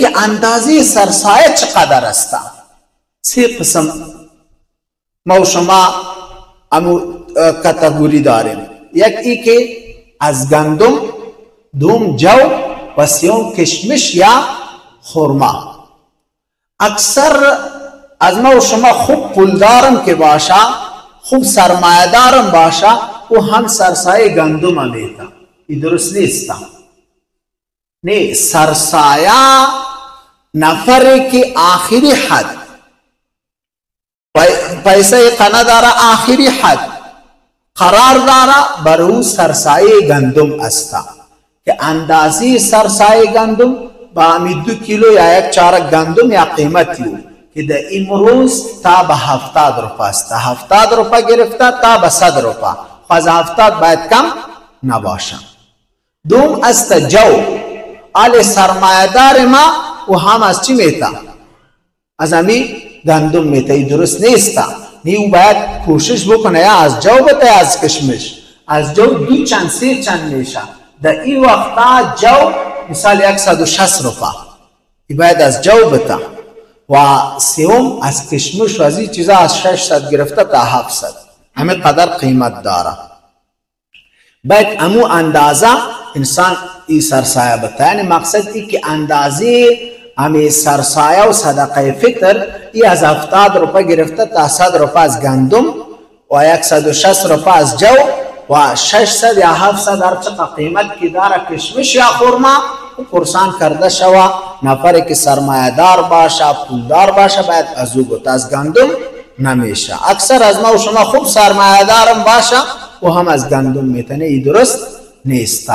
که اندازه سرسایه چقدر است. سه قسم ما و شما امو کاتگوری داریم. یک ای که از گندم، دوم جو و سیوم کشمش یا خرما. اکثر از ما و شما خوب پولدارم که باشه، خوب سرمایه دارم باشه و هم سرسایه گندم میتا. این درست نیست. نه، سرسایه نفری که آخری حد پیسه قناه داره، آخری حد قرار داره، برو سرسایه گندم است که اندازی سرسایه گندم با همی 2 کیلو یا 1 چارک گندم یا قیمتی که در امروز تا به 70 روپه است. 70 روپه گرفته تا به 100 روپه. از 70 باید کم نباشه. دوم است جو. آل سرمایه دار ما و هم از چی میتا؟ از همی گندم میتا. ای درست نیست. نیو باید کوشش بکنه یا از جو بتا یا از کشمش. از جو 2 چند 3 چند میشه. در این وقتا جو مثال 160 روپه. ای باید از جو بتا. و سوم از کشمش و از این چیزا از 600 گرفته تا 700. همه قدر قیمت داره. باید امو اندازه انسان ای سرسایه بتا. یعنی مقصد ای که اندازه امی سرسایه و صدقه فطر ای از 70 روپه گرفته تا 100 روپه از گندم و 160 روپه از جو و 600 یا 700 هر چقدر قیمت که داره کشمش یا خرما و پرسان کرده شوه. نفری که سرمایه دار باشه، پولدار باشه، باید از او بتا. از گندم نمیشه. اکثر از ما و شما خوب سرمایه دارم باشه و هم از گندم میتنه. ای درست نیست.